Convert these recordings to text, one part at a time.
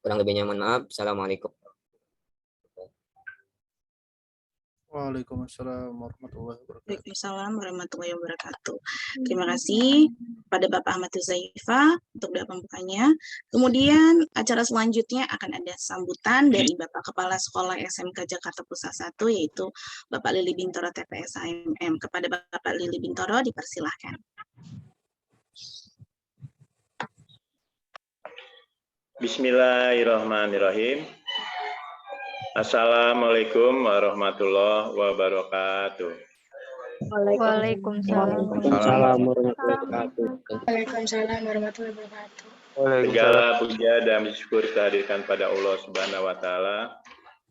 Kurang lebihnya mohon maaf. Assalamualaikum. Waalaikumsalam warahmatullahi wabarakatuh. Waalaikumsalam warahmatullahi wabarakatuh. Terima kasih pada Bapak Ahmad Huzaifah untuk doa pembukanya. Kemudian acara selanjutnya akan ada sambutan dari Bapak Kepala Sekolah SMK Jakarta Pusat 1, yaitu Bapak Lili Bintoro TPS AMM. Kepada Bapak Lili Bintoro dipersilahkan. Bismillahirrahmanirrahim. Assalamualaikum warahmatullahi wabarakatuh. Waalaikumsalam. Waalaikumsalam warahmatullahi wabarakatuh. Segala puja dan syukur kita hadirkan pada Allah Subhanahu wa Ta'ala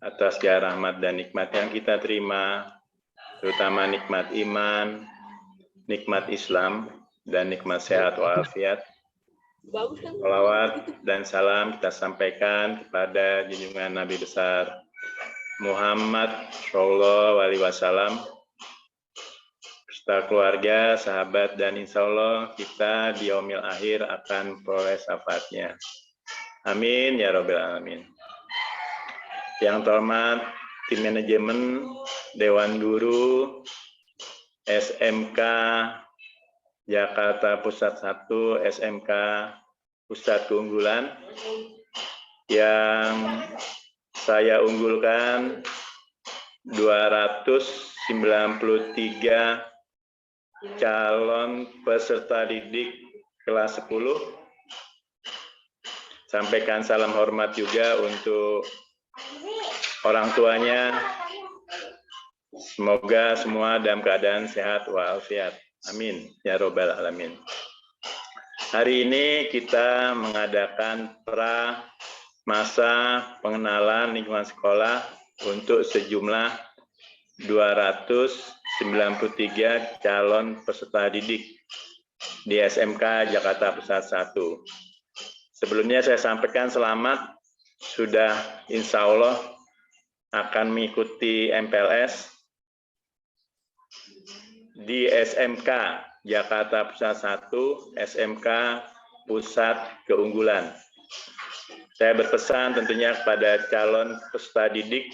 atas segala rahmat dan nikmat yang kita terima, terutama nikmat iman, nikmat Islam, dan nikmat sehat walafiat. Salawat dan salam kita sampaikan kepada junjungan Nabi besar Muhammad Shallallahu Alaihi Wasallam, serta keluarga, sahabat, dan insya Allah kita di yaumil akhir akan peroleh syafaatnya. Amin ya Rabbal Alamin. Yang terhormat tim manajemen, Dewan Guru, SMK Jakarta Pusat 1, SMK Pusat Keunggulan, yang saya unggulkan 293 calon peserta didik kelas 10. Sampaikan salam hormat juga untuk orang tuanya. Semoga semua dalam keadaan sehat walafiat. Amin ya Rabbal Alamin. Hari ini kita mengadakan masa pengenalan lingkungan sekolah untuk sejumlah 293 calon peserta didik di SMK Jakarta Pusat 1. Sebelumnya saya sampaikan selamat sudah insya Allah akan mengikuti MPLS di SMK Jakarta Pusat 1, SMK Pusat Keunggulan. Saya berpesan tentunya kepada calon peserta didik.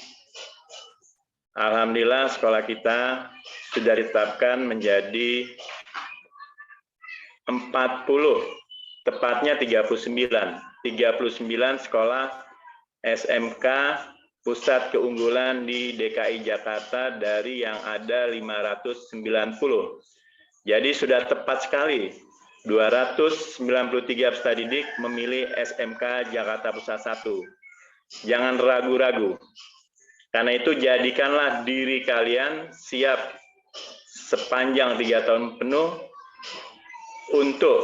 Alhamdulillah sekolah kita sudah ditetapkan menjadi 40, tepatnya 39 sekolah SMK Pusat Keunggulan di DKI Jakarta dari yang ada 590. Jadi sudah tepat sekali 293 peserta didik memilih SMK Jakarta Pusat 1. Jangan ragu-ragu. Karena itu jadikanlah diri kalian siap sepanjang 3 tahun penuh untuk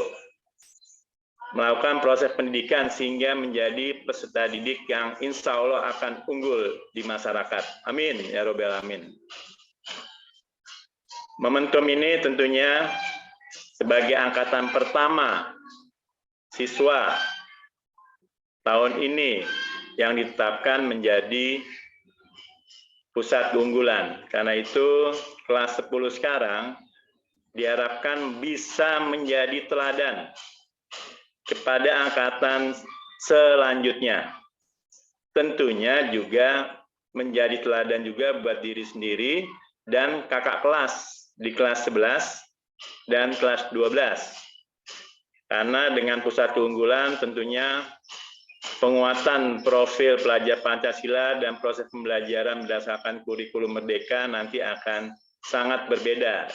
melakukan proses pendidikan sehingga menjadi peserta didik yang insya Allah akan unggul di masyarakat. Amin ya Rabbal Alamin. Momentum ini tentunya sebagai angkatan pertama siswa tahun ini yang ditetapkan menjadi pusat keunggulan. Karena itu kelas 10 sekarang diharapkan bisa menjadi teladan kepada angkatan selanjutnya. Tentunya juga menjadi teladan juga buat diri sendiri dan kakak kelas di kelas 11 dan kelas 12. Karena dengan pusat keunggulan tentunya penguatan profil pelajar Pancasila dan proses pembelajaran berdasarkan kurikulum merdeka nanti akan sangat berbeda.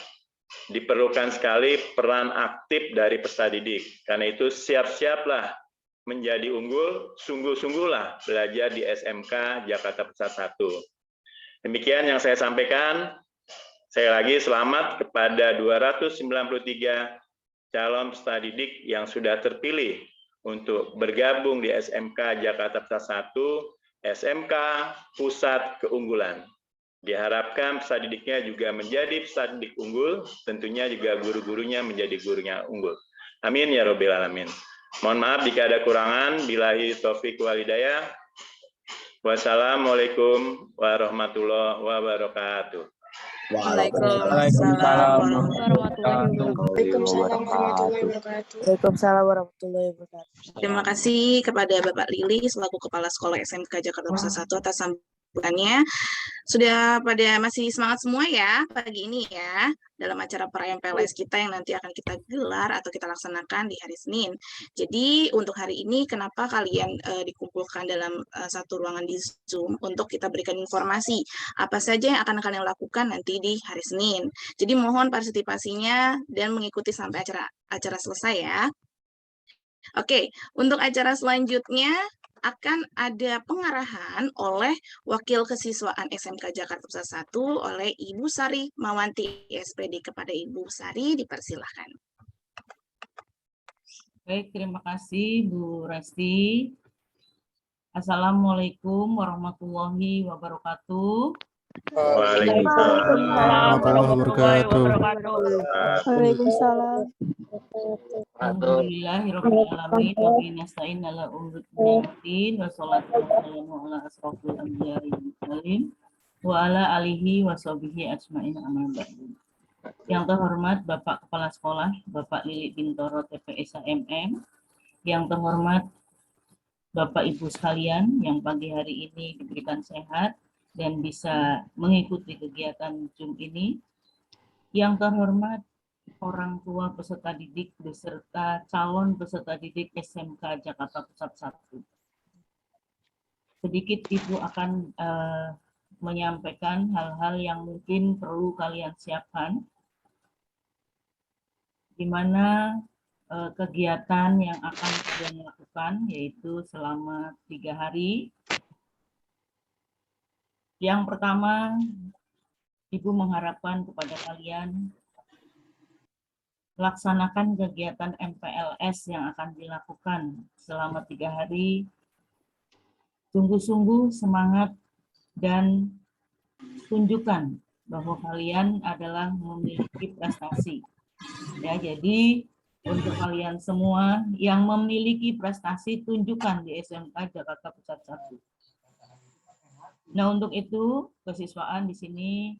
Diperlukan sekali peran aktif dari peserta didik. Karena itu siap-siaplah menjadi unggul, sungguh-sungguhlah belajar di SMK Jakarta Pusat 1. Demikian yang saya sampaikan. Saya lagi selamat kepada 293 calon peserta didik yang sudah terpilih untuk bergabung di SMK Jakarta Pusat 1, SMK Pusat Keunggulan. Diharapkan peserta didiknya juga menjadi peserta didik unggul, tentunya juga guru-gurunya menjadi gurunya unggul. Amin ya Rabbil Alamin. Mohon maaf jika ada kurangan. Billahi taufik wal hidayah. Wassalamualaikum warahmatullahi wabarakatuh. Waalaikumsalam warahmatullahi Waalaikumsalam warahmatullahi wabarakatuh. Waalaikumsalam warahmatullahi wabarakatuh. Terima kasih kepada Bapak Lili selaku Kepala Sekolah SMK Jakarta Pusat 1 atas sambutannya. Sudah pada masih semangat semua ya pagi ini ya dalam acara perayaan PLS kita yang nanti akan kita gelar atau kita laksanakan di hari Senin. Jadi untuk hari ini kenapa kalian dikumpulkan dalam satu ruangan di Zoom untuk kita berikan informasi apa saja yang akan kalian lakukan nanti di hari Senin. Jadi mohon partisipasinya dan mengikuti sampai acara selesai ya. Oke, untuk acara selanjutnya akan ada pengarahan oleh Wakil Kesiswaan SMK Jakarta Pusat 1 oleh Ibu Sari Mawanti SPD. Kepada Ibu Sari, dipersilahkan. Baik, terima kasih Bu Resti. Assalamualaikum warahmatullahi wabarakatuh. Waalaikumsalam warahmatullahi wabarakatuh. Waalaikumsalam. Alhamdulillahirrahmanirrahim. Wa bihi nasta'in ala umuri dunya wassalatu wassalamu ala asrofil anbiya'i wal mursalin wa ala alihi wa sahbihi ajmain amma ba'du. Yang terhormat Bapak Kepala Sekolah, Bapak Lili Bintoro TPS MM. Yang terhormat Bapak Ibu sekalian yang pagi hari ini diberikan sehat dan bisa mengikuti kegiatan Zoom ini. Yang terhormat orang tua peserta didik beserta calon peserta didik SMK Jakarta Pusat 1. Sedikit Ibu akan menyampaikan hal-hal yang mungkin perlu kalian siapkan, di mana kegiatan yang akan kalian lakukan yaitu selama 3 hari. Yang pertama, Ibu mengharapkan kepada kalian laksanakan kegiatan MPLS yang akan dilakukan selama 3 hari. Sungguh-sungguh semangat dan tunjukkan bahwa kalian adalah memiliki prestasi. Ya, jadi untuk kalian semua yang memiliki prestasi tunjukkan di SMK Jakarta Pusat 1. Nah, untuk itu kesiswaan di sini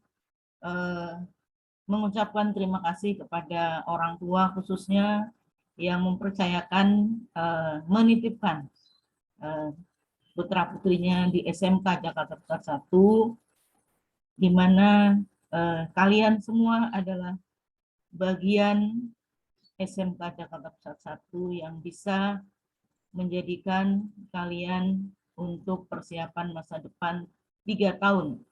mengucapkan terima kasih kepada orang tua khususnya yang mempercayakan menitipkan putra-putrinya di SMK Jakarta Pusat 1, di mana kalian semua adalah bagian SMK Jakarta Pusat 1 yang bisa menjadikan kalian untuk persiapan masa depan 3 tahun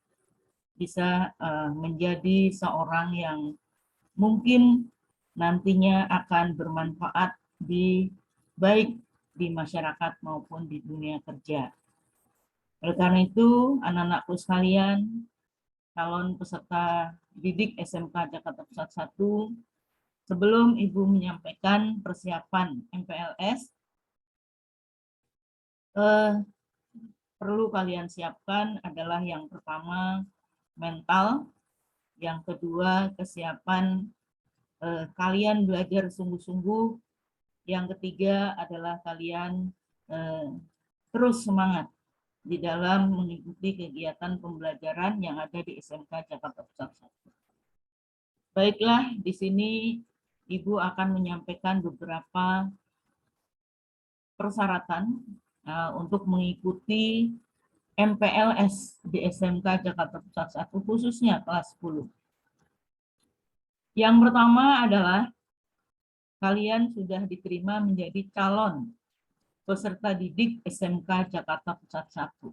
bisa menjadi seorang yang mungkin nantinya akan bermanfaat baik di masyarakat maupun di dunia kerja. Oleh karena itu, anak-anakku sekalian, calon peserta didik SMK Jakarta Pusat 1, sebelum Ibu menyampaikan persiapan MPLS, perlu kalian siapkan adalah yang pertama mental, yang kedua kesiapan kalian belajar sungguh-sungguh, yang ketiga adalah kalian terus semangat di dalam mengikuti kegiatan pembelajaran yang ada di SMK Jakarta Pusat 1. Baiklah, di sini Ibu akan menyampaikan beberapa persyaratan untuk mengikuti MPLS di SMK Jakarta Pusat 1, khususnya kelas 10. Yang pertama adalah kalian sudah diterima menjadi calon peserta didik SMK Jakarta Pusat 1.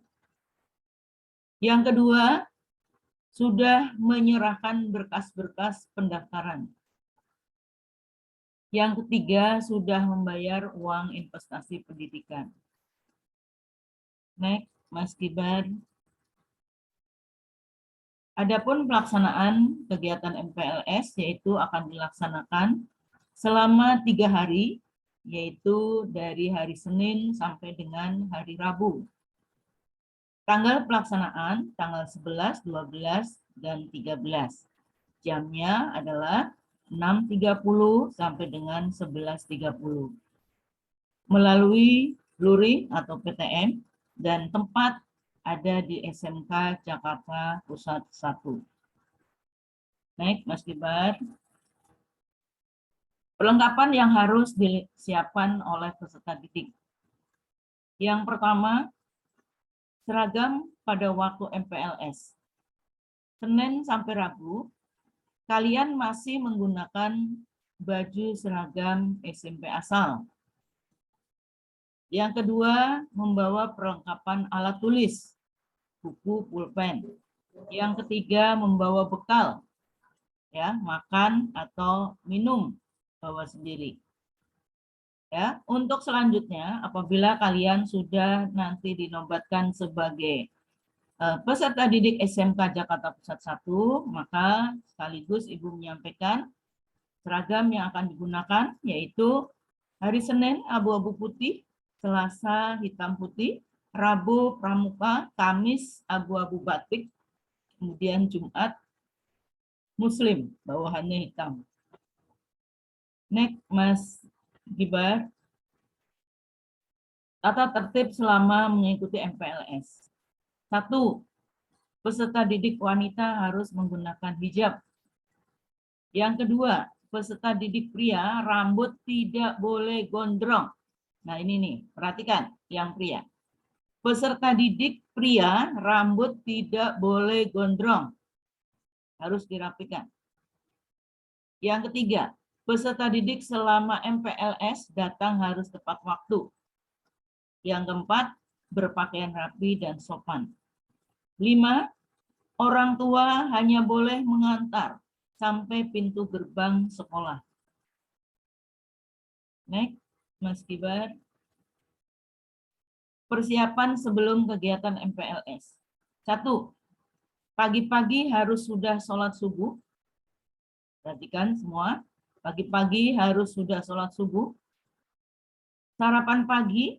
Yang kedua, sudah menyerahkan berkas-berkas pendaftaran. Yang ketiga, sudah membayar uang investasi pendidikan. Next, Mas Kibar. Adapun pelaksanaan kegiatan MPLS yaitu akan dilaksanakan selama 3 hari, yaitu dari hari Senin sampai dengan hari Rabu. Tanggal pelaksanaan tanggal 11, 12, dan 13. Jamnya adalah 6.30 sampai dengan 11.30. Melalui luring atau PTM, dan tempat ada di SMK Jakarta Pusat 1. Naik, Mas Gibar. Perlengkapan yang harus disiapkan oleh peserta didik. Yang pertama, seragam pada waktu MPLS. Senin sampai Rabu, kalian masih menggunakan baju seragam SMP asal. Yang kedua, membawa perlengkapan alat tulis, buku, pulpen. Yang ketiga, membawa bekal, ya, makan atau minum, bawa sendiri. Ya, untuk selanjutnya, apabila kalian sudah nanti dinobatkan sebagai peserta didik SMK Jakarta Pusat 1, maka sekaligus Ibu menyampaikan seragam yang akan digunakan, yaitu hari Senin abu-abu putih, Selasa hitam putih, Rabu pramuka, Kamis abu-abu batik, kemudian Jumat Muslim, bawahannya hitam. Next, Mas Gibar. Tata tertib selama mengikuti MPLS. 1. Peserta didik wanita harus menggunakan hijab. Yang kedua, peserta didik pria rambut tidak boleh gondrong. Nah ini nih, perhatikan yang pria. Peserta didik pria rambut tidak boleh gondrong. Harus dirapikan. Yang ketiga, peserta didik selama MPLS datang harus tepat waktu. Yang keempat, berpakaian rapi dan sopan. 5. Orang tua hanya boleh mengantar sampai pintu gerbang sekolah. Next, Mas Gibar. Persiapan sebelum kegiatan MPLS. 1. Pagi-pagi harus sudah sholat subuh. Perhatikan semua. Pagi-pagi harus sudah sholat subuh. Sarapan pagi.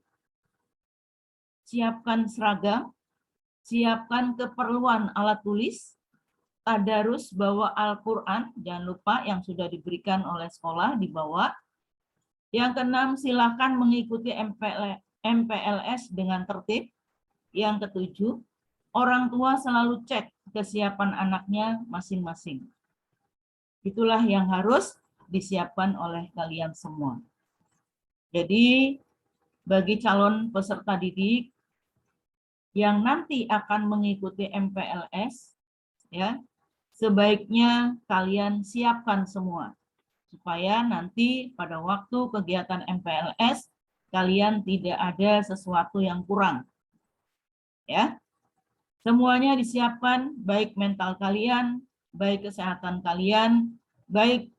Siapkan seragam. Siapkan keperluan alat tulis. Tadarus bawa Al-Quran. Jangan lupa yang sudah diberikan oleh sekolah dibawa. Yang keenam, silakan mengikuti MPLS dengan tertib. Yang ketujuh, orang tua selalu cek kesiapan anaknya masing-masing. Itulah yang harus disiapkan oleh kalian semua. Jadi, bagi calon peserta didik yang nanti akan mengikuti MPLS, ya, sebaiknya kalian siapkan semua. Supaya nanti pada waktu kegiatan MPLS, kalian tidak ada sesuatu yang kurang. Ya, semuanya disiapkan, baik mental kalian, baik kesehatan kalian, baik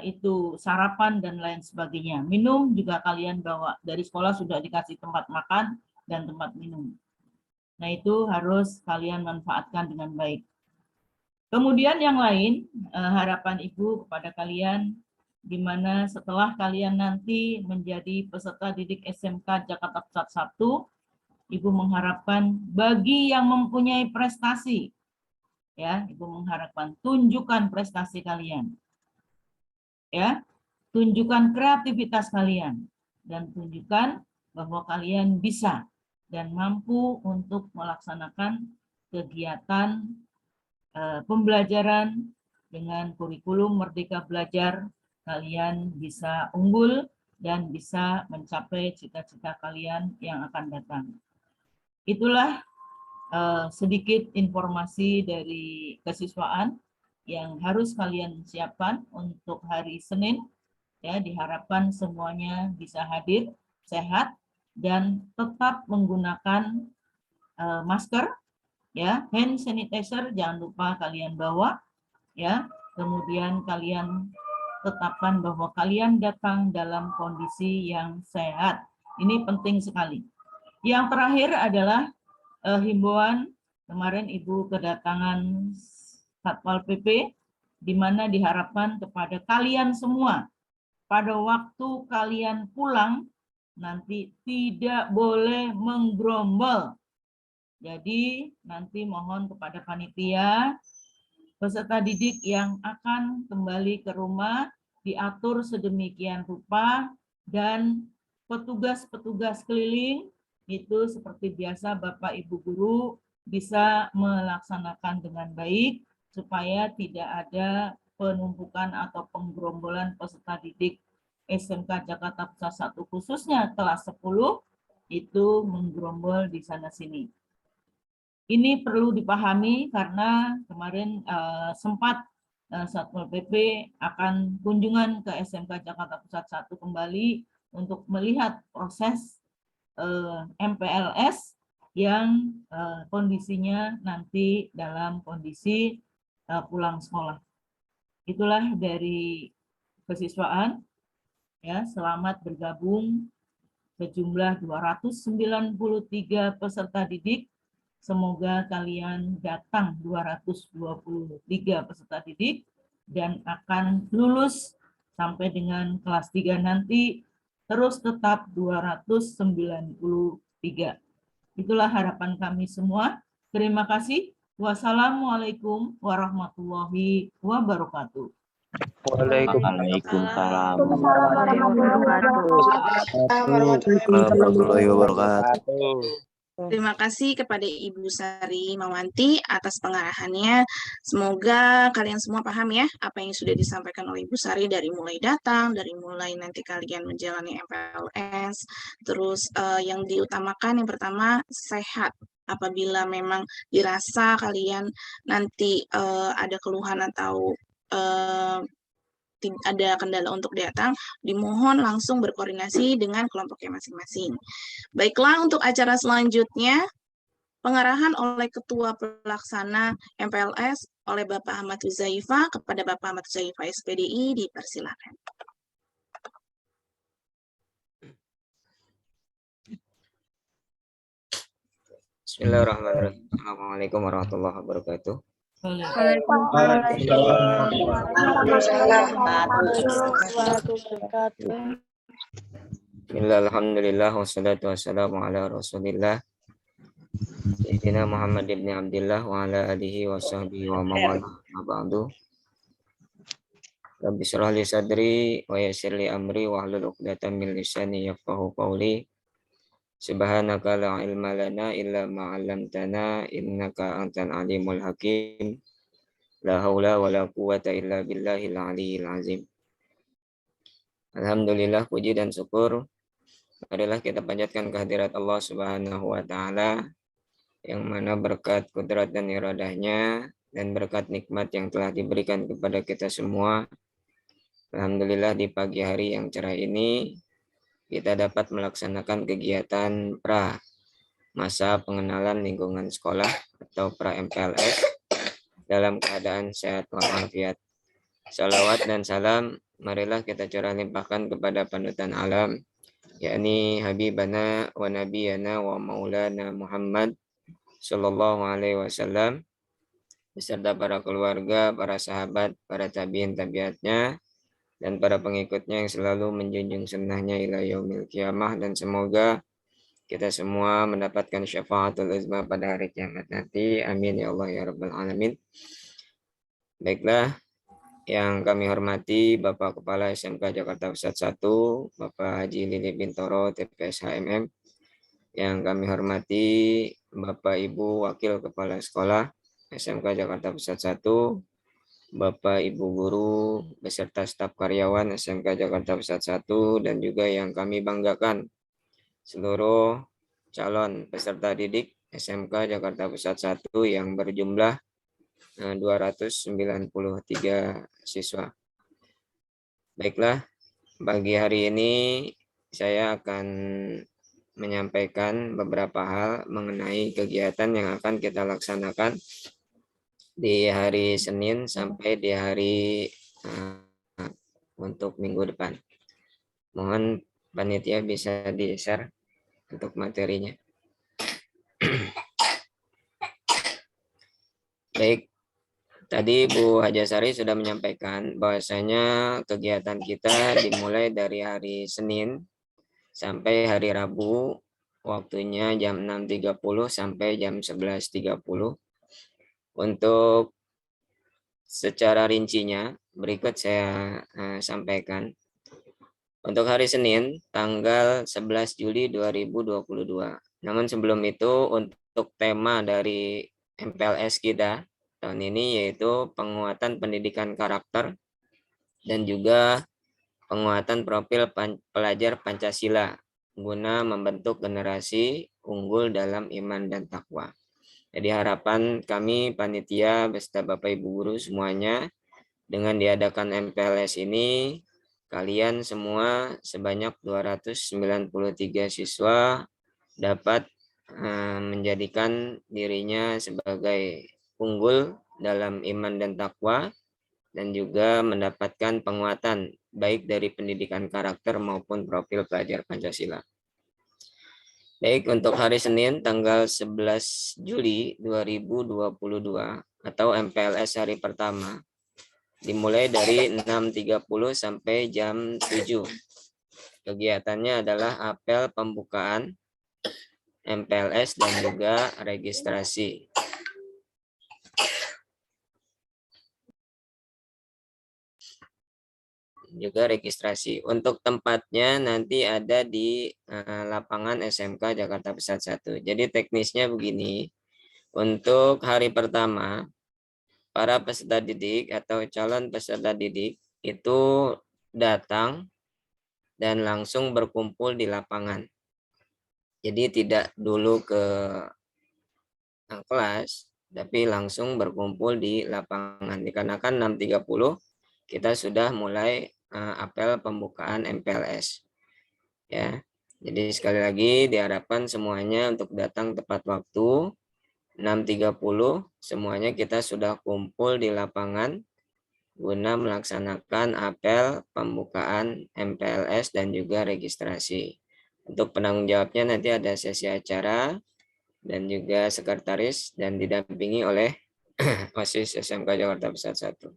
itu sarapan dan lain sebagainya. Minum juga kalian bawa, dari sekolah sudah dikasih tempat makan dan tempat minum. Nah itu harus kalian manfaatkan dengan baik. Kemudian yang lain, harapan Ibu kepada kalian, di mana setelah kalian nanti menjadi peserta didik SMK Jakarta Pusat 1, Ibu mengharapkan bagi yang mempunyai prestasi, ya, Ibu mengharapkan tunjukkan prestasi kalian, ya, tunjukkan kreativitas kalian, dan tunjukkan bahwa kalian bisa dan mampu untuk melaksanakan kegiatan pembelajaran dengan kurikulum Merdeka Belajar. Kalian bisa unggul dan bisa mencapai cita-cita kalian yang akan datang. Itulah sedikit informasi dari kesiswaan yang harus kalian siapkan untuk hari Senin. Ya, diharapkan semuanya bisa hadir, sehat, dan tetap menggunakan masker, ya, hand sanitizer jangan lupa kalian bawa, ya. Kemudian kalian tetapkan bahwa kalian datang dalam kondisi yang sehat. Ini penting sekali. Yang terakhir adalah himbauan. Kemarin Ibu kedatangan Satpol PP, di mana diharapkan kepada kalian semua, pada waktu kalian pulang, nanti tidak boleh menggerombol. Jadi nanti mohon kepada panitia, peserta didik yang akan kembali ke rumah diatur sedemikian rupa, dan petugas-petugas keliling itu seperti biasa Bapak Ibu guru bisa melaksanakan dengan baik, supaya tidak ada penumpukan atau penggerombolan peserta didik SMK Jakarta Pusat 1 khususnya kelas 10 itu menggerombol di sana-sini. Ini perlu dipahami karena kemarin sempat Satpol PP akan kunjungan ke SMK Jakarta Pusat 1 kembali untuk melihat proses MPLS yang kondisinya nanti dalam kondisi pulang sekolah. Itulah dari kesiswaan. Ya, selamat bergabung sejumlah 293 peserta didik. Semoga kalian datang 223 peserta didik dan akan lulus sampai dengan kelas 3 nanti terus tetap 293. Itulah harapan kami semua. Terima kasih. Wassalamualaikum warahmatullahi wabarakatuh. Waalaikumsalam warahmatullahi wabarakatuh. Terima kasih kepada Ibu Sari Mawanti atas pengarahannya. Semoga kalian semua paham ya apa yang sudah disampaikan oleh Ibu Sari dari mulai datang, dari mulai nanti kalian menjalani MPLS. Terus yang diutamakan yang pertama sehat. Apabila memang dirasa kalian nanti ada keluhan atau ada kendala untuk datang, dimohon langsung berkoordinasi dengan kelompoknya masing-masing. Baiklah, untuk acara selanjutnya, pengarahan oleh Ketua Pelaksana MPLS oleh Bapak Ahmad Huzaifa kepada Bapak Ahmad Huzaifa SPDI, dipersilakan. Bismillahirrahmanirrahim. Assalamualaikum warahmatullahi wabarakatuh. Alhamdulillah wassalatu wassalamu ala Rasulillah Sayyidina Muhammad ibn Abdillah wa ala alihi wa sahbihi wa mawala ma ba'du. Rabbi shrah li sadri wa yassir li amri wa hlul 'uqdatam min lisani yafqahu qawli. Subhanaka la ilma lana illa ma 'allamtana innaka antal alimul hakim. La haula wa la quwwata illa billahil aliyyil azim. Alhamdulillah, puji dan syukur marilah kita panjatkan kehadirat Allah Subhanahu wa taala yang mana berkat kudrat dan iradahnya dan berkat nikmat yang telah diberikan kepada kita semua. Alhamdulillah, di pagi hari yang cerah ini kita dapat melaksanakan kegiatan pra masa pengenalan lingkungan sekolah atau pra MPLS dalam keadaan sehat walafiat. Salawat dan salam marilah kita curah limpahkan kepada panutan alam, yakni Habibana wa Nabiyana wa Maulana Muhammad Sallallahu Alaihi Wasallam beserta para keluarga, para sahabat, para tabi'in tabiatnya, dan para pengikutnya yang selalu menjunjung sunnahnya ila yaumil qiyamah, dan semoga kita semua mendapatkan syafaatul uzma pada hari kiamat nanti. Amin ya Allah ya rabbal alamin. Baiklah, yang kami hormati Bapak Kepala SMK Jakarta Pusat 1, Bapak Haji Lili Bintoro, TPS HMM. Yang kami hormati Bapak Ibu Wakil Kepala Sekolah SMK Jakarta Pusat 1, Bapak Ibu Guru beserta staf karyawan SMK Jakarta Pusat 1, dan juga yang kami banggakan seluruh calon peserta didik SMK Jakarta Pusat 1 yang berjumlah 293 siswa. Baiklah, pagi hari ini saya akan menyampaikan beberapa hal mengenai kegiatan yang akan kita laksanakan di hari Senin sampai di hari untuk minggu depan. Mohon panitia bisa di-share untuk materinya. Baik, tadi Bu Hajasari sudah menyampaikan bahwasanya kegiatan kita dimulai dari hari Senin sampai hari Rabu, waktunya jam 6.30 sampai jam 11.30. Untuk secara rincinya berikut saya sampaikan. Untuk hari Senin tanggal 11 Juli 2022. Namun sebelum itu, untuk tema dari MPLS kita tahun ini, yaitu penguatan pendidikan karakter dan juga penguatan profil pelajar Pancasila guna membentuk generasi unggul dalam iman dan takwa. Jadi harapan kami panitia beserta Bapak Ibu guru semuanya, dengan diadakan MPLS ini, kalian semua sebanyak 293 siswa dapat menjadikan dirinya sebagai unggul dalam iman dan takwa, dan juga mendapatkan penguatan baik dari pendidikan karakter maupun profil pelajar Pancasila. Baik, untuk hari Senin tanggal 11 Juli 2022 atau MPLS hari pertama dimulai dari 6.30 sampai jam 7. Kegiatannya adalah apel pembukaan MPLS dan juga registrasi. Juga registrasi. Untuk tempatnya nanti ada di lapangan SMK Jakarta Pusat 1. Jadi teknisnya begini, untuk hari pertama, para peserta didik atau calon peserta didik itu datang dan langsung berkumpul di lapangan. Jadi tidak dulu ke kelas, tapi langsung berkumpul di lapangan. Dikarenakan 6.30 kita sudah mulai apel pembukaan MPLS. Ya, jadi sekali lagi diharapkan semuanya untuk datang tepat waktu. 6.30 semuanya kita sudah kumpul di lapangan guna melaksanakan apel pembukaan MPLS dan juga registrasi. Untuk penanggung jawabnya nanti ada sesi acara dan juga sekretaris dan didampingi oleh OSIS SMK Jakarta Pusat 1.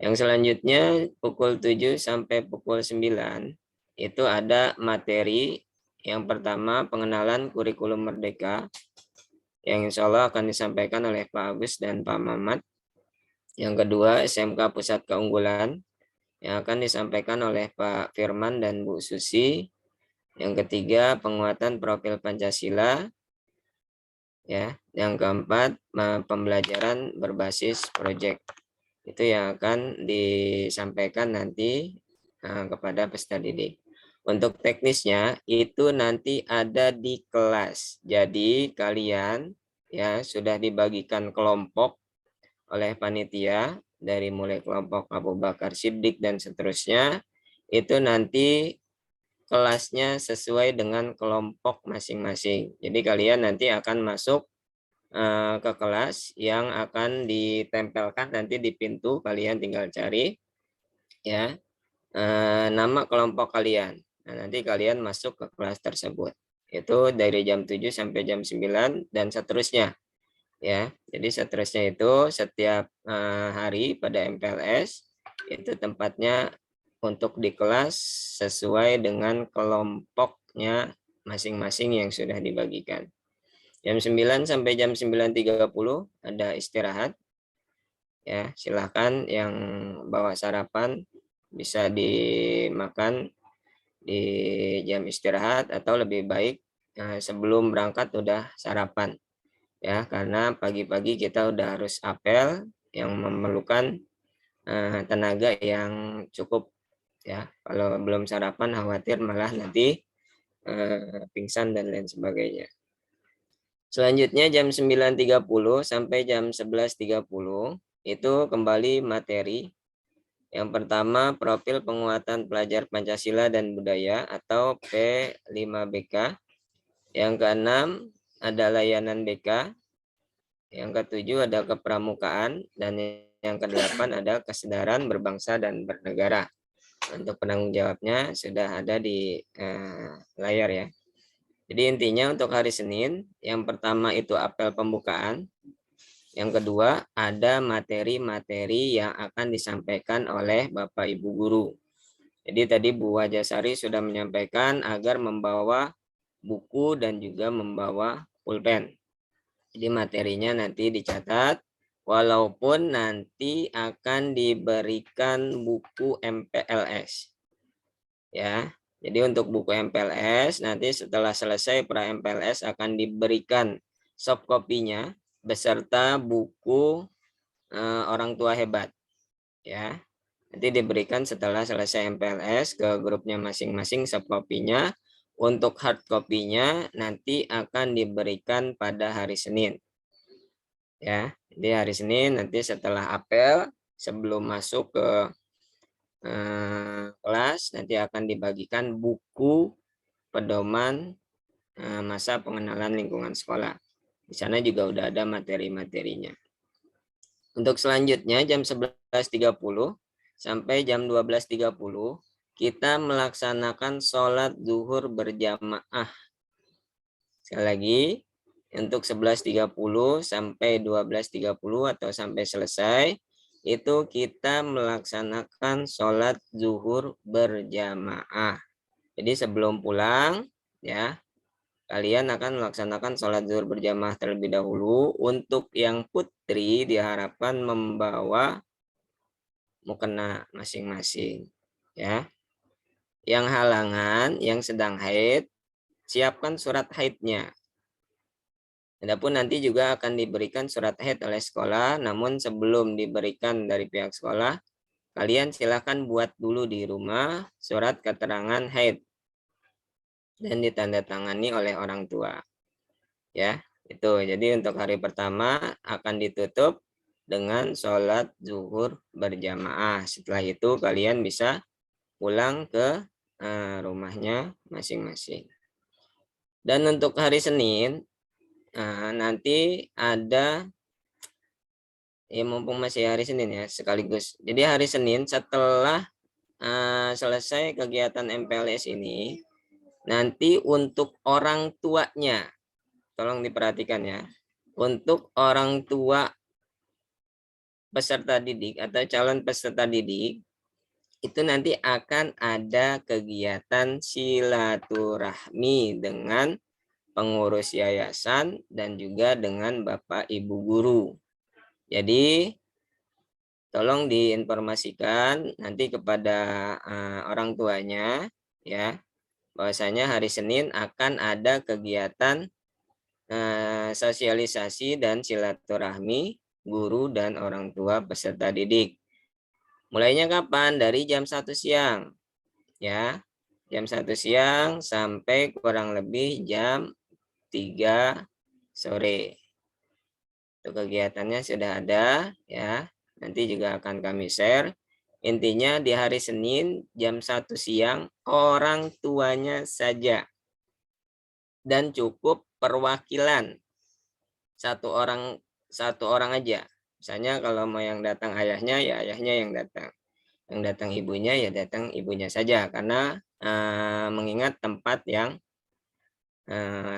Yang selanjutnya pukul 7 sampai pukul 9 itu ada materi. Yang pertama pengenalan kurikulum Merdeka yang insya Allah akan disampaikan oleh Pak Agus dan Pak Mamat. Yang kedua SMK Pusat Keunggulan yang akan disampaikan oleh Pak Firman dan Bu Susi. Yang ketiga penguatan profil Pancasila. Ya, yang keempat pembelajaran berbasis proyek. Itu yang akan disampaikan nanti kepada peserta didik. Untuk teknisnya itu nanti ada di kelas. Jadi kalian ya sudah dibagikan kelompok oleh panitia dari mulai kelompok Abu Bakar Siddiq dan seterusnya. Itu nanti kelasnya sesuai dengan kelompok masing-masing. Jadi kalian nanti akan masuk ke kelas yang akan ditempelkan nanti di pintu, kalian tinggal cari ya nama kelompok kalian. Nah, nanti kalian masuk ke kelas tersebut. Itu dari jam 7 sampai jam 9 dan seterusnya. Ya. Jadi seterusnya itu setiap hari pada MPLS itu tempatnya untuk di kelas sesuai dengan kelompoknya masing-masing yang sudah dibagikan. Jam 9 sampai jam 9.30 ada istirahat. Ya, silakan yang bawa sarapan bisa dimakan di jam istirahat atau lebih baik sebelum berangkat udah sarapan. Ya, karena pagi-pagi kita udah harus apel yang memerlukan tenaga yang cukup ya. Kalau belum sarapan khawatir malah nanti pingsan dan lain sebagainya. Selanjutnya jam 9.30 sampai jam 11.30 itu kembali materi. Yang pertama profil penguatan pelajar Pancasila dan budaya atau P5BK. Yang keenam ada layanan BK. Yang ketujuh ada kepramukaan dan yang kedelapan ada kesadaran berbangsa dan bernegara. Untuk penanggung jawabnya sudah ada di layar ya. Jadi intinya untuk hari Senin, yang pertama itu apel pembukaan. Yang kedua, ada materi-materi yang akan disampaikan oleh Bapak Ibu Guru. Jadi tadi Bu Wajasari sudah menyampaikan agar membawa buku dan juga membawa pulpen. Jadi materinya nanti dicatat, walaupun nanti akan diberikan buku MPLS. Ya. Jadi untuk buku MPLS nanti setelah selesai pra MPLS akan diberikan soft copy-nya beserta buku orang tua hebat, ya. Nanti diberikan setelah selesai MPLS ke grupnya masing-masing soft copy-nya. Untuk hard copy-nya nanti akan diberikan pada hari Senin. Ya, jadi hari Senin nanti setelah apel sebelum masuk ke kelas nanti akan dibagikan buku pedoman masa pengenalan lingkungan sekolah. Di sana juga udah ada materi-materinya. Untuk selanjutnya jam 11.30 sampai jam 12.30 kita melaksanakan sholat zuhur berjamaah. Sekali lagi, untuk 11.30 sampai 12.30 atau sampai selesai, itu kita melaksanakan sholat zuhur berjamaah. Jadi sebelum pulang, ya, kalian akan melaksanakan sholat zuhur berjamaah terlebih dahulu. Untuk yang putri diharapkan membawa mukena masing-masing, ya. Yang halangan, yang sedang haid, siapkan surat haidnya. Adapun nanti juga akan diberikan surat haid oleh sekolah, namun sebelum diberikan dari pihak sekolah, kalian silakan buat dulu di rumah surat keterangan haid dan ditandatangani oleh orang tua. Ya, itu. Jadi untuk hari pertama akan ditutup dengan sholat zuhur berjamaah. Setelah itu kalian bisa pulang ke rumahnya masing-masing. Dan untuk hari Senin, nanti ada, ya mumpung masih hari Senin ya sekaligus. Jadi hari Senin setelah selesai kegiatan MPLS ini, nanti untuk orang tuanya, tolong diperhatikan ya, untuk orang tua peserta didik atau calon peserta didik, itu nanti akan ada kegiatan silaturahmi dengan pengurus yayasan dan juga dengan Bapak Ibu guru. Jadi tolong diinformasikan nanti kepada orang tuanya, ya, bahwasanya hari Senin akan ada kegiatan sosialisasi dan silaturahmi guru dan orang tua peserta didik. Mulainya kapan? Dari jam 1 siang. Ya, jam 1 siang sampai kurang lebih jam 3 sore. Itu kegiatannya sudah ada, ya. Nanti juga akan kami share. Intinya di hari Senin jam 1 siang orang tuanya saja. Dan cukup perwakilan satu orang aja. Misalnya kalau mau yang datang ayahnya, ya ayahnya yang datang. Yang datang ibunya, ya datang ibunya saja. Karena mengingat tempat yang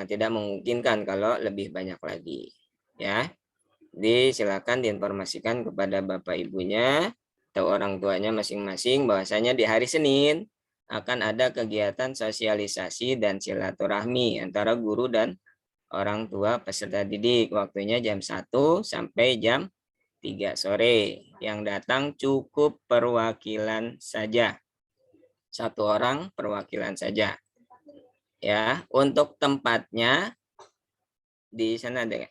tidak memungkinkan kalau lebih banyak lagi. Ya, jadi silakan diinformasikan kepada bapak ibunya atau orang tuanya masing-masing bahwasanya di hari Senin akan ada kegiatan sosialisasi dan silaturahmi antara guru dan orang tua peserta didik. Waktunya jam 1 sampai jam 3 sore. Yang datang cukup perwakilan saja. 1 orang perwakilan saja. Ya, untuk tempatnya di sana ada.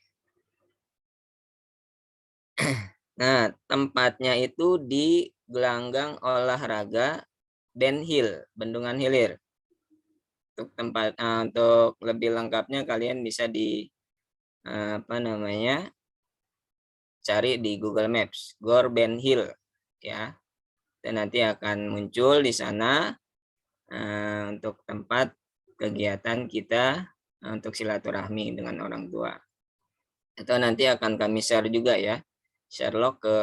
Nah, tempatnya itu di gelanggang olahraga Ben Hill, Bendungan Hilir. Untuk tempat untuk lebih lengkapnya kalian bisa di cari di Google Maps, Gor Ben Hill, ya. Dan nanti akan muncul di sana untuk tempat kegiatan kita untuk silaturahmi dengan orang tua. Atau nanti akan kami share juga ya, share log ke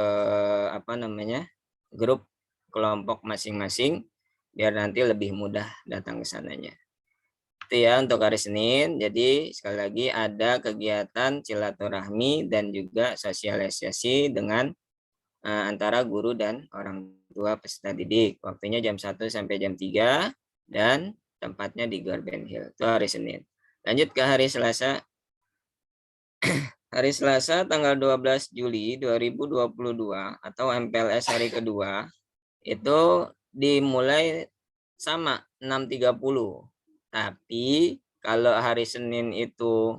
grup kelompok masing-masing biar nanti lebih mudah datang ke sananya. Itu ya untuk hari Senin. Jadi sekali lagi ada kegiatan silaturahmi dan juga sosialisasi dengan antara guru dan orang tua peserta didik. Waktunya jam 1 sampai jam 3 dan tempatnya di Gor Ben Hill. Itu hari Senin. Lanjut ke hari Selasa. Hari Selasa tanggal 12 Juli 2022 atau MPLS hari kedua itu dimulai sama 6.30. Tapi kalau hari Senin itu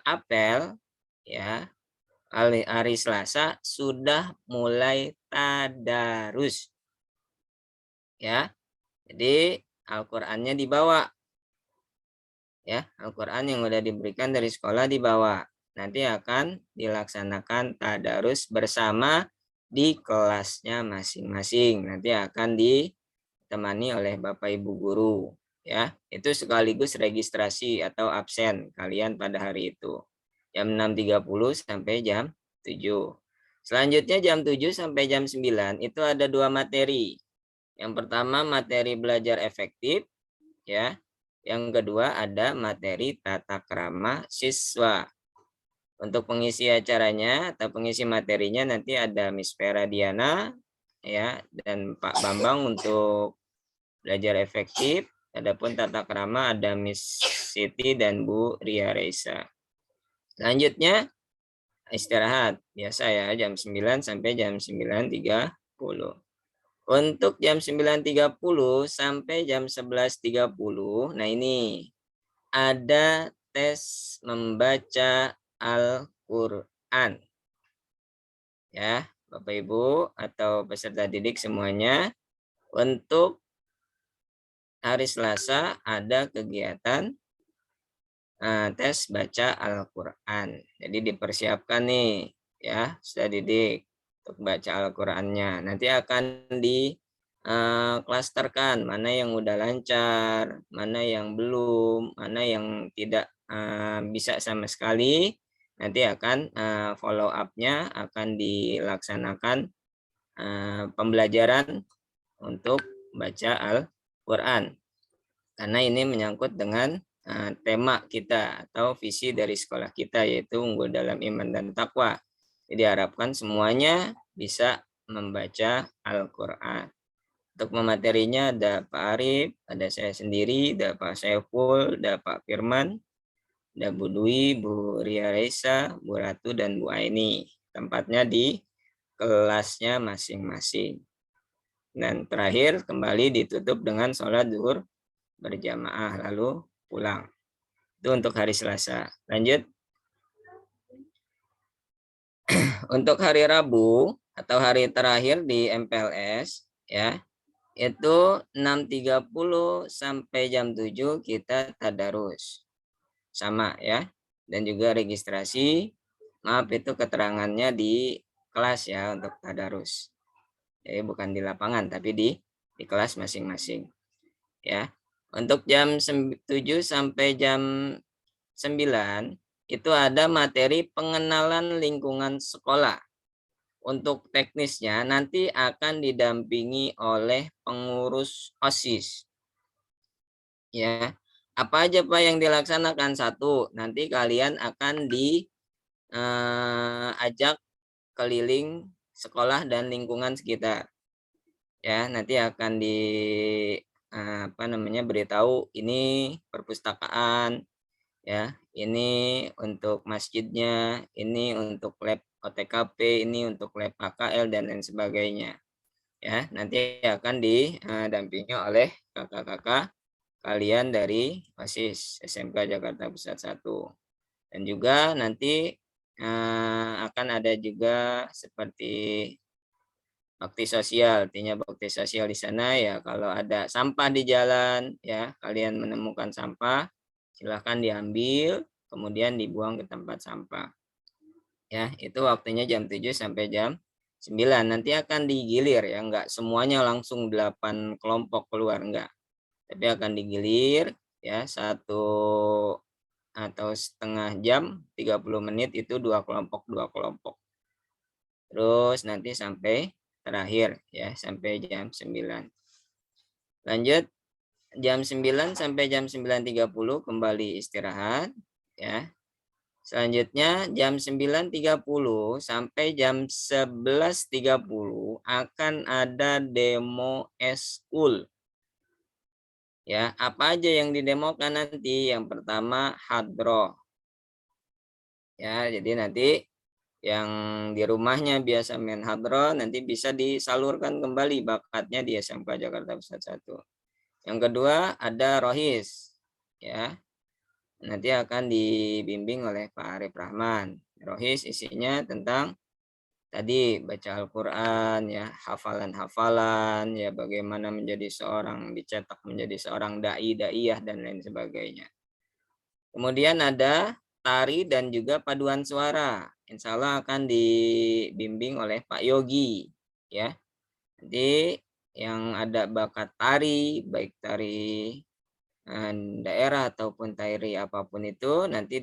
apel, ya. Hari Selasa sudah mulai tadarus. Ya. Jadi Al-Qur'annya dibawa. Ya, Al-Qur'an yang sudah diberikan dari sekolah dibawa. Nanti akan dilaksanakan tadarus bersama di kelasnya masing-masing. Nanti akan ditemani oleh Bapak Ibu guru. Ya, itu sekaligus registrasi atau absen kalian pada hari itu. Jam 6.30 sampai jam 7. Selanjutnya jam 7 sampai jam 9 itu ada 2 materi. Yang pertama materi belajar efektif, ya. Yang kedua ada materi tata krama siswa. Untuk pengisi acaranya atau pengisi materinya nanti ada Miss Vera Diana, ya, dan Pak Bambang untuk belajar efektif. Adapun tata krama ada Miss Siti dan Bu Ria Reisa. Selanjutnya istirahat biasa ya, jam 9 sampai jam 9.30. Untuk jam 9.30 sampai jam 11.30, nah ini ada tes membaca Al-Qur'an. Ya, Bapak Ibu atau peserta didik semuanya, untuk hari Selasa ada kegiatan tes baca Al-Qur'an. Jadi dipersiapkan nih ya, peserta didik untuk baca Al-Qur'annya. Nanti akan klasterkan mana yang udah lancar, mana yang belum, mana yang tidak bisa sama sekali. Nanti akan follow up-nya akan dilaksanakan pembelajaran untuk baca Al-Qur'an. Karena ini menyangkut dengan tema kita atau visi dari sekolah kita, yaitu unggul dalam iman dan takwa. Jadi harapkan semuanya bisa membaca Al-Qur'an. Untuk pematerinya ada Pak Arif, ada saya sendiri, ada Pak Saiful, ada Pak Firman, ada Bu Dwi, Bu Ria Reisa, Bu Ratu, dan Bu Aini. Tempatnya di kelasnya masing-masing. Dan terakhir kembali ditutup dengan sholat zuhur berjamaah lalu pulang. Itu untuk hari Selasa. Lanjut. Untuk hari Rabu atau hari terakhir di MPLS ya, itu 6.30 sampai jam 7 kita tadarus. Sama ya. Dan juga registrasi, maaf itu keterangannya di kelas ya untuk tadarus. Jadi bukan di lapangan tapi di kelas masing-masing. Ya. Untuk jam 7 sampai jam 9 itu ada materi pengenalan lingkungan sekolah. Untuk teknisnya nanti akan didampingi oleh pengurus OSIS. Ya, apa aja Pak yang dilaksanakan? Satu, nanti kalian akan diajak keliling sekolah dan lingkungan sekitar. Ya, nanti akan beritahu ini perpustakaan, ya, ini untuk masjidnya, ini untuk lab OTKP, ini untuk lab KKL dan lain sebagainya. Ya, nanti akan didampingi oleh kakak-kakak kalian dari OSIS SMK Jakarta Pusat 1. Dan juga nanti akan ada juga seperti bakti sosial. Artinya bakti sosial di sana ya, kalau ada sampah di jalan ya, kalian menemukan sampah, silahkan diambil, kemudian dibuang ke tempat sampah. Ya, itu waktunya jam 7 sampai jam 9. Nanti akan digilir ya, enggak semuanya langsung 8 kelompok keluar, enggak. Tapi akan digilir ya, 1 atau setengah jam, 30 menit itu 2 kelompok. Terus nanti sampai terakhir ya, sampai jam 9. Lanjut, jam 9 sampai jam 9.30 kembali istirahat ya. Selanjutnya jam 9.30 sampai jam 11.30 akan ada demo eskul. Ya, apa aja yang didemokan nanti? Yang pertama hadroh. Ya, jadi nanti yang di rumahnya biasa main hadroh nanti bisa disalurkan kembali bakatnya di SMK Jakarta Pusat 1. Yang kedua ada rohis. Ya. nanti akan dibimbing oleh Pak Arif Rahman. Rohis isinya tentang tadi baca Al-Quran, ya, hafalan-hafalan, ya, bagaimana menjadi seorang, dicetak menjadi seorang daiyah dan lain sebagainya. Kemudian ada tari dan juga paduan suara. Insya Allah akan dibimbing oleh Pak Yogi, ya. Nanti yang ada bakat tari, baik tari daerah ataupun tari apapun itu nanti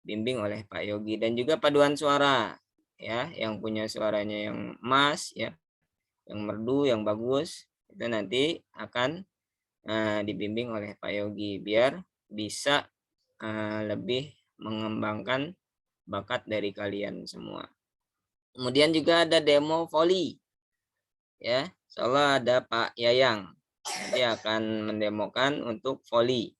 bimbing oleh Pak Yogi, dan juga paduan suara, ya, yang punya suaranya yang emas, ya, yang merdu, yang bagus, itu nanti akan dibimbing oleh Pak Yogi biar bisa lebih mengembangkan bakat dari kalian semua. Kemudian juga ada demo voli, ya, insyaallah ada Pak Yayang nanti akan mendemokan untuk voli,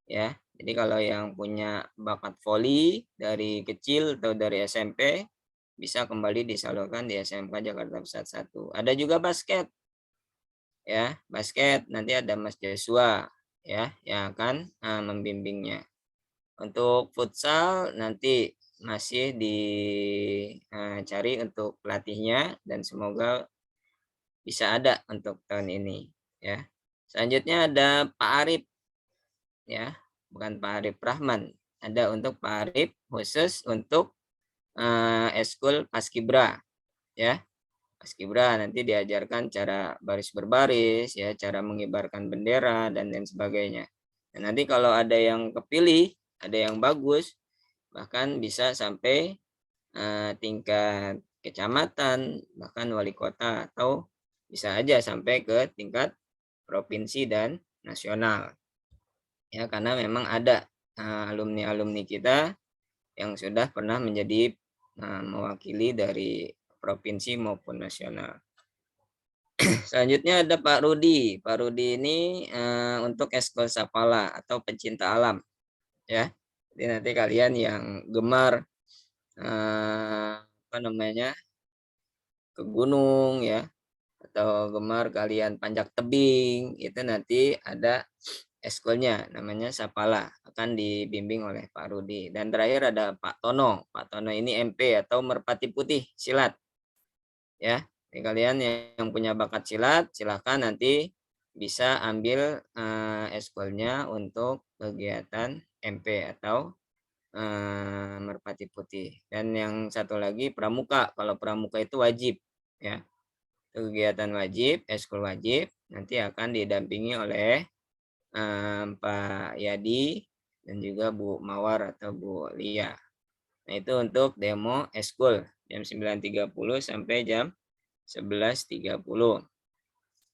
ya. Jadi kalau yang punya bakat voli dari kecil atau dari SMP bisa kembali disalurkan di SMK Jakarta Pusat 1. Ada juga basket, ya, basket nanti ada Mas Joshua, ya, yang akan membimbingnya. Untuk futsal nanti masih dicari untuk pelatihnya dan semoga bisa ada untuk tahun ini, ya. Selanjutnya ada Pak Arif, ya, bukan Pak Arif Rahman, ada untuk Pak Arif khusus untuk eskul paskibra, ya. Paskibra nanti diajarkan cara baris berbaris, ya, cara mengibarkan bendera dan lain sebagainya. Dan nanti kalau ada yang kepilih, ada yang bagus, bahkan bisa sampai tingkat kecamatan, bahkan wali kota, atau bisa aja sampai ke tingkat provinsi dan nasional, ya, karena memang ada alumni-alumni kita yang sudah pernah menjadi mewakili dari provinsi maupun nasional. Selanjutnya ada Pak Rudi. Pak Rudi ini untuk eskul sapala atau pecinta alam, ya. Jadi nanti kalian yang gemar ke gunung, ya, atau gemar kalian panjat tebing, itu nanti ada eskulnya namanya sapala, akan dibimbing oleh Pak Rudi. Dan terakhir ada Pak Tono. Pak Tono ini MP atau merpati putih silat, ya. Jadi kalian yang punya bakat silat silahkan nanti bisa ambil eskulnya untuk kegiatan MP atau merpati putih. Dan yang satu lagi pramuka. Kalau pramuka itu wajib, ya, kegiatan wajib, eskul wajib, nanti akan didampingi oleh Pak Yadi dan juga Bu Mawar atau Bu Lia. Nah, itu untuk demo eskul jam 9.30 sampai jam 11.30.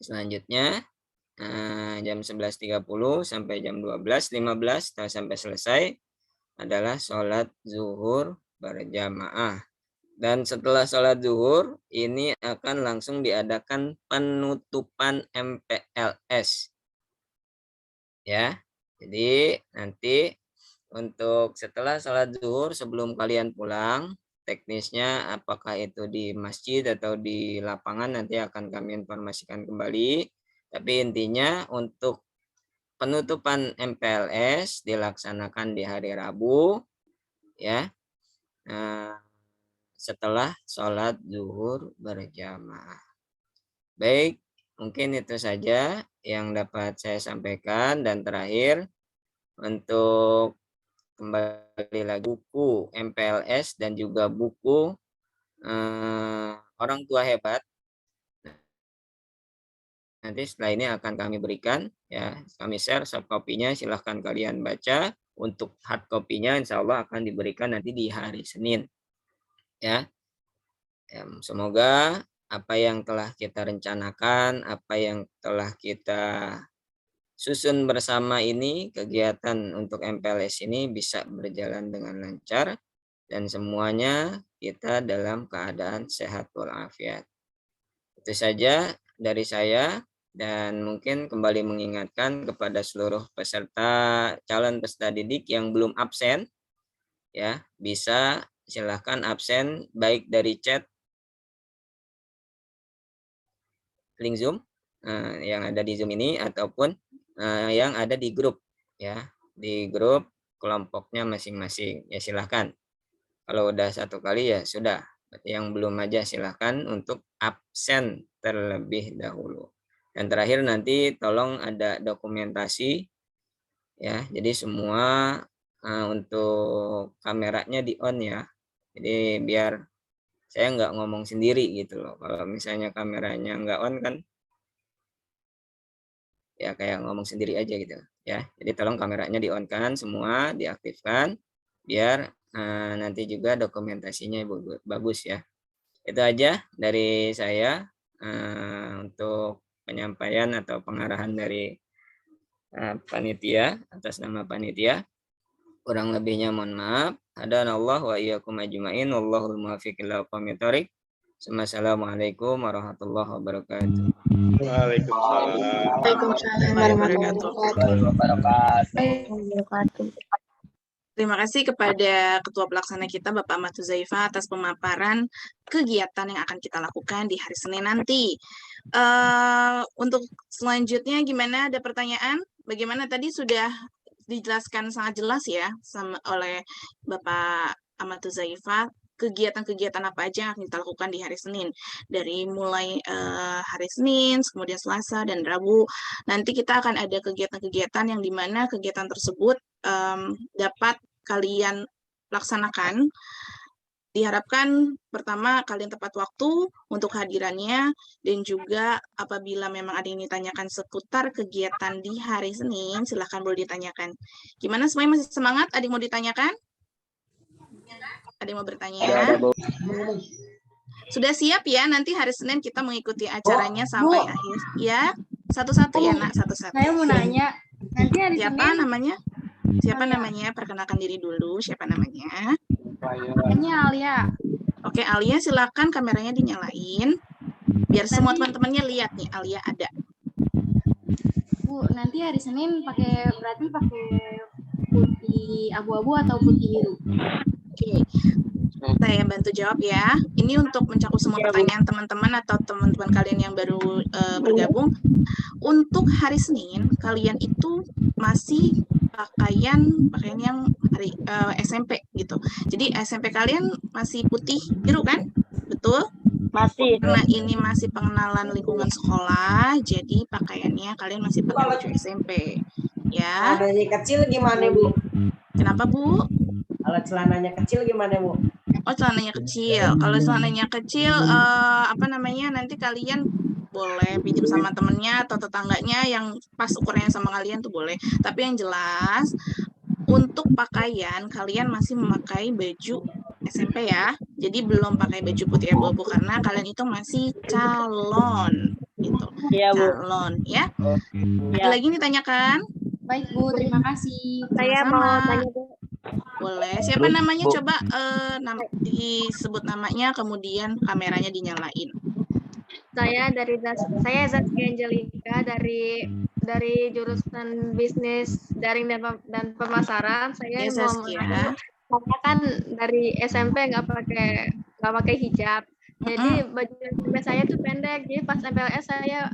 Selanjutnya jam 11.30 sampai jam 12.15 sampai selesai adalah sholat zuhur berjamaah. Dan setelah sholat zuhur ini akan langsung diadakan penutupan MPLS, ya. Jadi nanti untuk setelah sholat zuhur sebelum kalian pulang, teknisnya apakah itu di masjid atau di lapangan nanti akan kami informasikan kembali. Tapi intinya untuk penutupan MPLS dilaksanakan di hari Rabu, ya, setelah sholat zuhur berjamaah. Baik, mungkin itu saja yang dapat saya sampaikan. Dan terakhir, untuk kembali lagi buku MPLS dan juga buku Orang Tua Hebat, nanti setelah ini akan kami berikan, ya, kami share soft copy-nya, silahkan kalian baca. Untuk hard copy-nya insya Allah akan diberikan nanti di hari Senin, ya. Semoga apa yang telah kita rencanakan, apa yang telah kita susun bersama ini, kegiatan untuk MPLS ini bisa berjalan dengan lancar dan semuanya kita dalam keadaan sehat walafiat. Itu saja dari saya, dan mungkin kembali mengingatkan kepada seluruh peserta calon peserta didik yang belum absen, ya, bisa silahkan absen baik dari chat link Zoom yang ada di Zoom ini ataupun yang ada di grup ya, di grup kelompoknya masing-masing. Ya silahkan. Kalau udah satu kali ya sudah. Berarti yang belum aja silahkan untuk absen terlebih dahulu. Dan terakhir nanti tolong ada dokumentasi ya. Jadi semua untuk kameranya di on ya. Jadi biar saya nggak ngomong sendiri gitu loh. Kalau misalnya kameranya nggak on kan ya kayak ngomong sendiri aja gitu ya. Jadi tolong kameranya di on kan semua, diaktifkan biar nanti juga dokumentasinya bagus ya. Itu aja dari saya untuk penyampaian atau pengarahan dari panitia atas nama panitia. Kurang lebihnya mohon maaf. Hadanallah wa iyyakum ajmain. Wallahul muwaffiq ila aqwamit thoriq. Assalamualaikum warahmatullahi wabarakatuh. Waalaikumsalam. Waalaikumsalam warahmatullahi wabarakatuh. Terima kasih kepada Ketua Pelaksana kita, Bapak Ahmad Huzaifah, atas pemaparan kegiatan yang akan kita lakukan di hari Senin nanti. Untuk selanjutnya gimana? Ada pertanyaan? Bagaimana tadi sudah dijelaskan sangat jelas ya oleh Bapak Ahmad Huzaifah, kegiatan-kegiatan apa aja yang akan kita lakukan di hari Senin. Dari mulai hari Senin, kemudian Selasa, dan Rabu. Nanti kita akan ada kegiatan-kegiatan yang dimana kegiatan tersebut dapat kalian laksanakan. Diharapkan pertama kalian tepat waktu untuk hadirannya, dan juga apabila memang ada yang ditanyakan seputar kegiatan di hari Senin, silahkan boleh ditanyakan. Gimana, semuanya masih semangat? Ada yang mau ditanyakan? Ada yang mau bertanya? Sudah siap ya? Nanti hari Senin kita mengikuti acaranya sampai akhir. Ya, satu-satu ya nak, satu-satu. Saya mau nanya, nanti hari Siapa Senin namanya? Siapa namanya? Perkenalkan diri dulu. Siapa namanya? namanya Alia. Oke, Alia, silakan kameranya dinyalain. Biar semua teman-temannya lihat nih, Alia ada. Bu, nanti hari Senin berarti pakai putih abu-abu atau putih biru? Oke, saya bantu jawab ya. Ini untuk mencakup semua pertanyaan teman-teman atau teman-teman kalian yang baru bergabung. Untuk hari Senin, kalian itu masih pakaian yang hari SMP gitu. Jadi SMP kalian masih putih biru kan? Betul? Masih. Karena ini masih pengenalan lingkungan sekolah, jadi pakaiannya kalian masih pakai baju SMP. Ya. Celananya kecil gimana, Bu? Kenapa, Bu? Kalau celananya kecil gimana, Bu? Oh, celananya kecil. Kalau celananya kecil, nanti kalian boleh pinjam sama temennya atau tetangganya yang pas ukurannya sama kalian tuh boleh. Tapi yang jelas, untuk pakaian, kalian masih memakai baju SMP ya. Jadi belum pakai baju putih abu-abu karena kalian itu masih calon. Gitu. Iya, Bu. Calon, ya. Ya. Ada lagi ditanyakan? Baik, Bu. Terima kasih. Saya Sama-sama. mau tanya, Bu. Boleh. Siapa namanya? Coba disebut namanya, kemudian kameranya dinyalain. Saya Zaskia Angelika dari jurusan bisnis daring dan pemasaran. Saya Ya, mau Zaskia. saya kan dari SMP nggak pakai hijab. Jadi baju SMP saya tuh pendek. Jadi pas MPLS saya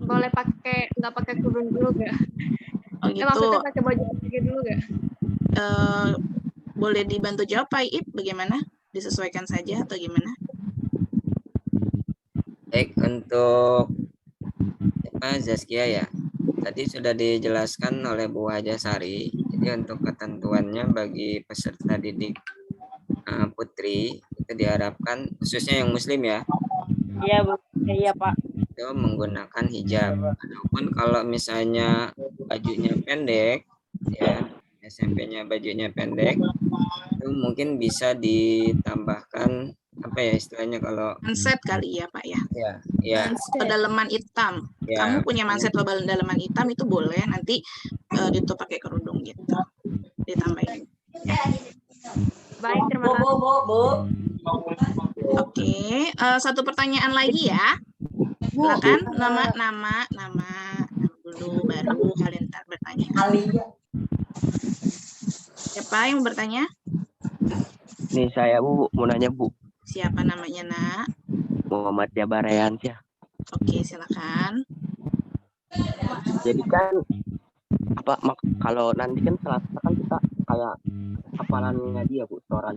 boleh pakai nggak pakai kerudung dulu nggak? Oh gitu. Maksudnya pakai baju pendek dulu nggak? Boleh dibantu jawab Pak Iip, bagaimana? Disesuaikan saja atau gimana? Baik, untuk Zaskia ya. Tadi sudah dijelaskan oleh Bu Hajasari. Jadi untuk ketentuannya bagi peserta didik putri itu diharapkan khususnya yang muslim ya. Iya, Bu. Iya, Pak. Itu menggunakan hijab. Walaupun kalau misalnya bajunya pendek ya, SMP-nya bajunya pendek, itu mungkin bisa ditambahkan apa ya istilahnya kalau Manset kali ya Pak ya. ya Daleman hitam. ya Kamu punya manset daleman hitam itu boleh nanti ditutup pakai kerudung gitu. Ditambahin. Baik, terima kasih. Bu. Oke, satu pertanyaan lagi ya. Silakan nama dulu baru kalian ntar bertanya. Alia. Siapa yang mau bertanya? Nih saya Bu, mau nanya Bu. Siapa namanya, Nak? Muhammad Jabar Rehansyah. Oke, silakan. Jadi kan kalau nanti kan Selasa kan kita kayak hafalannya dia Bu, setoran.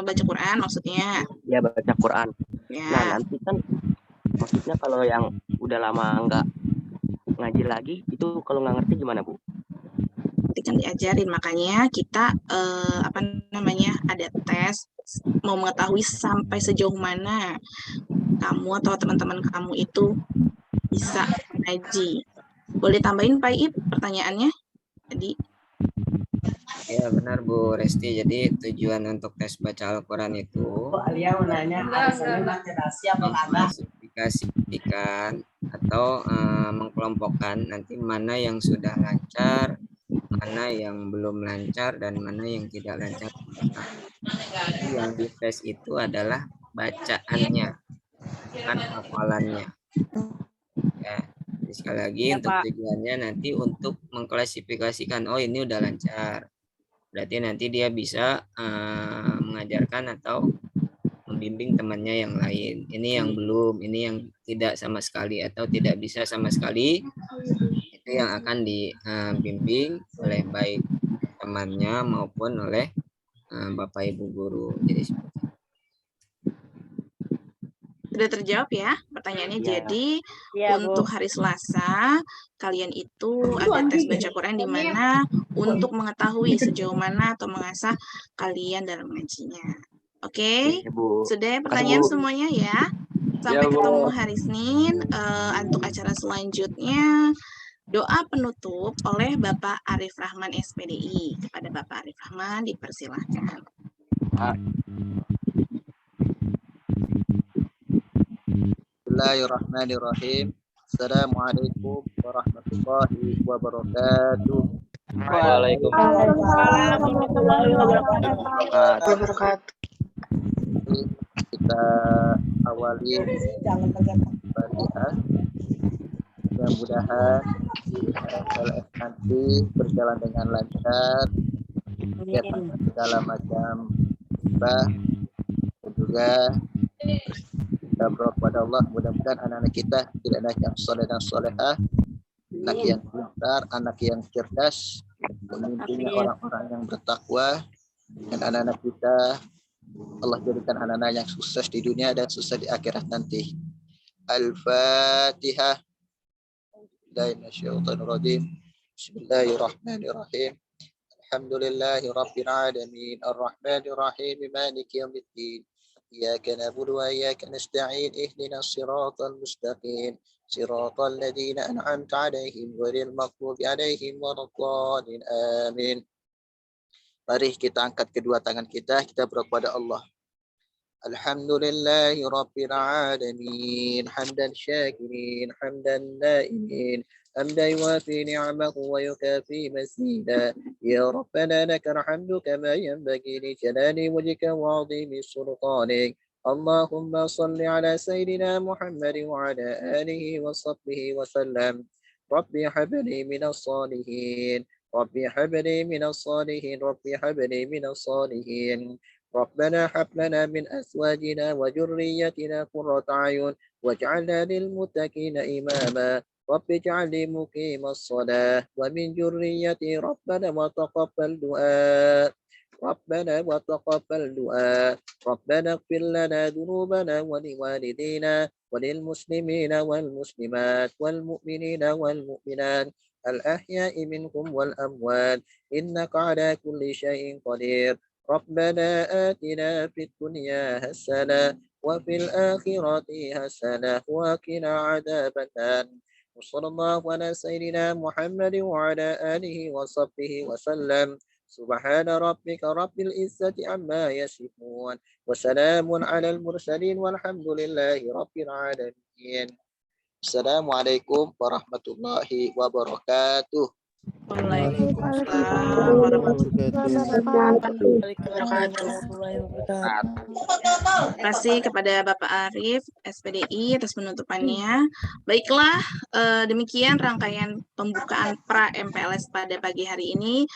Baca Quran maksudnya. Ya baca Quran. Ya. Nah nanti kan maksudnya kalau yang udah lama nggak ngaji lagi itu kalau nggak ngerti gimana Bu? Nanti kan diajarin, makanya kita ada tes mau mengetahui sampai sejauh mana kamu atau teman-teman kamu itu bisa ngaji. Boleh tambahin Pak Ip pertanyaannya tadi? Ya benar Bu Resti. Jadi tujuan untuk tes baca Al-Quran itu Alia mau nanya, hari Senin siap mengklasifikasikan atau mengkelompokkan nanti mana yang sudah lancar, mana yang belum lancar, dan mana yang tidak lancar. Jadi yang dites itu adalah bacaannya, bukan hafalannya. Ya, jadi sekali lagi Ya, untuk Pak. tujuannya nanti untuk mengklasifikasikan, oh ini udah lancar. Berarti nanti dia bisa mengajarkan atau membimbing temannya yang lain. Ini yang belum, ini yang tidak sama sekali atau tidak bisa sama sekali. Itu yang akan dibimbing oleh baik temannya maupun oleh Bapak Ibu guru. Jadi Sudah terjawab ya pertanyaannya. Ya. Jadi Iya, Bu. untuk hari Selasa kalian itu ada tes baca Quran di mana untuk mengetahui sejauh mana atau mengasah kalian dalam mengajinya. Oke? Ya, Bu. Sudah Makasih, pertanyaan Bu. semuanya ya. Sampai Ya, Bu. ketemu hari Senin. Untuk acara selanjutnya doa penutup oleh Bapak Arif Rahman SPDI. Kepada Bapak Arif Rahman dipersilahkan. Bismillahirrahmanirrahim. Assalamualaikum warahmatullahi wabarakatuh. Waalaikumsalam warahmatullahi wabarakatuh. Kita awali Fatihah. Mudah-mudahan nanti berjalan dengan lancar, segala macam musibah, dan juga kita berdoa kepada Allah, mudah-mudahan anak-anak kita tidak anak yang soleh dan solehah, anak yang pintar, anak yang cerdas, pemimpinnya orang-orang yang bertakwa, dan anak-anak kita Allah jadikan anak-anak yang sukses di dunia dan sukses di akhirat nanti. Al-Fatihah. Bismillahirrahmanirrahim. Alhamdulillahi Rabbil Alamin. Ar-Rahmanirrahim. Maliki yawmiddin. إياك نعبد وإياك نستعين اهدنا الصراط المستقيم صراط الذين أنعمت عليهم غير المغضوب عليهم ولا الضالين آمين. Mari kita angkat kedua tangan kita berdoa kepada Allah. Alhamdulillahi Rabbil Alamin. Hamdan syakirin, hamdan naimin. حمدا يوافي نعمه ويكافي مزيدا يا ربنا لك الحمد كما ينبغي لجلال وجهك وعظيم سلطانك اللهم صل على سيدنا محمد وعلى آله وصحبه وسلم ربي هب لي من الصالحين ربي هب لي من الصالحين ربي هب لي من الصالحين ربنا هب لنا من أزواجنا وذريتنا قرة أعين واجعلنا للمتقين إماما رب اجعلني مقيم الصلاة ومن ذريتي ربنا وتقبل دعاء ربنا وتقبل دعاء ربنا اغفر لنا ذنوبنا ولوالدينا وللمسلمين والمسلمات والمؤمنين والمؤمنات الأحياء منهم والأموات إنك على كل شيء قدير ربنا آتنا في الدنيا حسنة وفي الآخرة حسنة وقنا عذاب النار وصلى الله على سيدنا محمد وعلى آله وصحبه وسلم سبحان ربك رب العزة عما يصفون وسلام على المرسلين والحمد لله رب العالمين. Assalamualaikum warahmatullahi wabarakatuh. Waalaikumsalam warahmatullahi wabarakatuh. Terima kasih kepada Bapak Arif, SPDI atas penutupannya. Baiklah, demikian rangkaian pembukaan pra-MPLS pada pagi hari ini.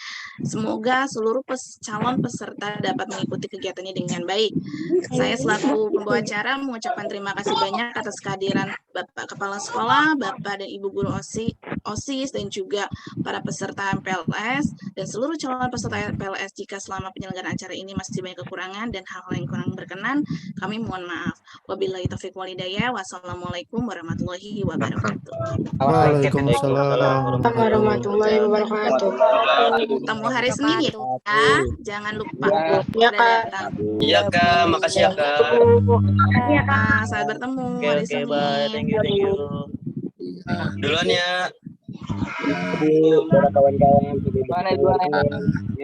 Semoga seluruh calon peserta dapat mengikuti kegiatannya dengan baik. Saya selaku pembawa acara mengucapkan terima kasih banyak atas kehadiran Bapak Kepala Sekolah, Bapak dan Ibu Guru OSIS, dan juga para peserta MPLS, dan seluruh calon peserta MPLS. Jika selama penyelenggaraan acara ini masih banyak kekurangan dan hal-hal yang kurang berkenan, kami mohon maaf. Wabillahi taufiq wal hidayah. Wassalamualaikum warahmatullahi wabarakatuh. Waalaikumsalam warahmatullahi wabarakatuh. Ketemu hari Senin ya. Jangan lupa. Ya, Kak. datang. Iya Kak, makasih ya Kak. Ya, Kak. Sampai bertemu hari Senin. Thank you. Duluan ya. Para kawan-kawan.